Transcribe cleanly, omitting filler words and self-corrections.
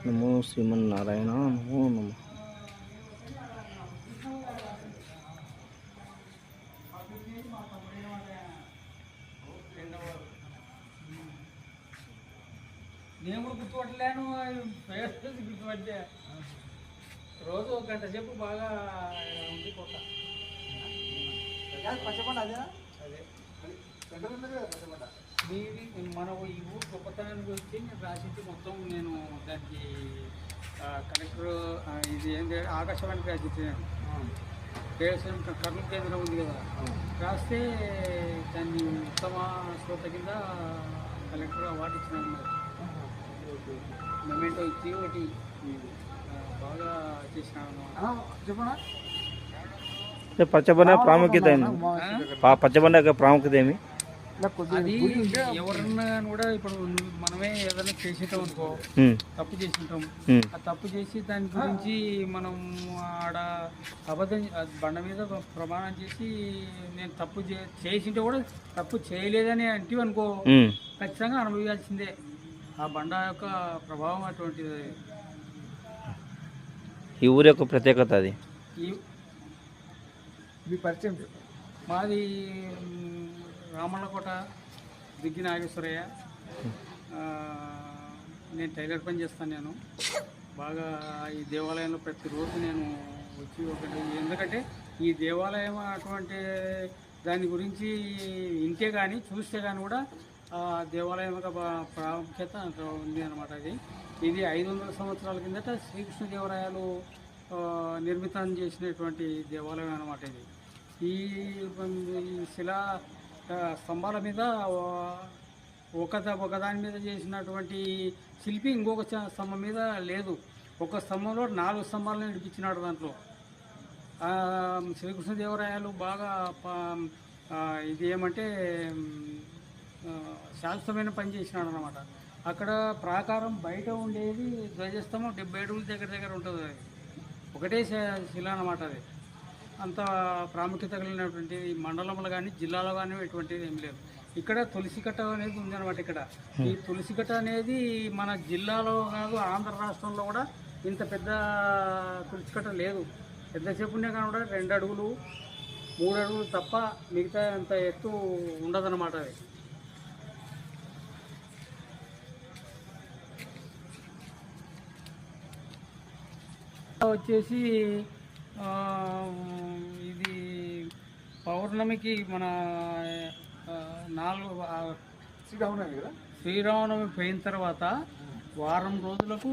నమో శ్రీమన్నారాయణ నమో నమ. నేను కూడా గుర్తుపట్టలేను, గుర్తుపట్టే రోజు ఒక గంట సేపు బాగా ఉంది కొట్ట. పచ్చబండ అదే అదే పచ్చబండ మీది మన ఈ ఊరు గొప్పతనాన్ని గురించి నేను రాసింది మొత్తం. నేను దానికి కలెక్టర్ ఇది ఏంటి ఆకాశవాణికి రాసిచ్చాను. కేఎస్ఎం కర్నూలు కేంద్రం ఉంది కదా, రాస్తే దాన్ని ఉత్తమ శ్రోత కింద కలెక్టర్ అవార్డు ఇచ్చినాను. మెమెంటో ఇచ్చి ఒకటి బాగా చేసినాను. చెప్పనా పచ్చబండ ప్రాముఖ్యత ఏంది? పచ్చబండ యొక్క ప్రాముఖ్యత ఏమి? అది ఎవరన్నా కూడా ఇప్పుడు మనమే ఏదైనా చేసేటాం అనుకో, తప్పు చేసింటాం. ఆ తప్పు చేసి దాని గురించి మనం ఆడ అబద్ధం బండ మీద ప్రమాణం చేసి నేను తప్పు చేసింటే కూడా తప్పు చేయలేదని అంటే అనుకో, ఖచ్చితంగా అనుభవించాల్సిందే. ఆ బండ యొక్క ప్రభావం అటువంటిది. ఈ ఊరి యొక్క ప్రత్యేకత అది. మీ పరిచయం మాది రామళ్ళకోట, దిగ్గి నాగేశ్వరయ్య. నేను టైలర్ పని చేస్తాను. నేను బాగా ఈ దేవాలయంలో ప్రతిరోజు నేను వచ్చి ఒకటి, ఎందుకంటే ఈ దేవాలయం అటువంటి దాని గురించి ఇంటే కానీ చూస్తే కానీ కూడా దేవాలయం యొక్క ప్రాముఖ్యత ఉంది అన్నమాట. ఇది 500 సంవత్సరాల కిందట శ్రీకృష్ణదేవరాయలు నిర్మితం చేసినటువంటి దేవాలయం అన్నమాట. ఈ శిలా స్తంభాల మీద ఒకదాని మీద చేసినటువంటి శిల్పి ఇంకొక స్తంభం మీద లేదు. ఒక స్తంభంలో 4 స్తంభాలను నడిపించినాడు. దాంట్లో శ్రీకృష్ణదేవరాయలు బాగా ఇది ఏమంటే శాశ్వతమైన పని చేసినాడు అన్నమాట. అక్కడ ప్రాకారం బయట ఉండేది ధ్వజస్తంభం 70 అడుగుల దగ్గర ఉంటుంది. అది ఒకటే శిల అన్నమాట. అది అంత ప్రాముఖ్యత కలిగినటువంటి మండలంలో కానీ జిల్లాలో కానీ ఎటువంటిది ఏం లేదు. ఇక్కడ తులసికట్ట అనేది ఉందన్నమాట. ఇక్కడ ఈ తులసికట్ట అనేది మన జిల్లాలో కాదు, ఆంధ్ర రాష్ట్రంలో కూడా ఇంత పెద్ద తులసికట్ట లేదు. పెద్దసేపు ఉండే కానీ కూడా 2 అడుగులు 3 అడుగులు తప్ప మిగతా అంత ఎత్తు ఉండదన్నమాట. అది వచ్చేసి ఇది పౌర్ణమికి మన 4 శ్రీరామనవమి కదా, శ్రీరామనవమి పోయిన తర్వాత వారం రోజులకు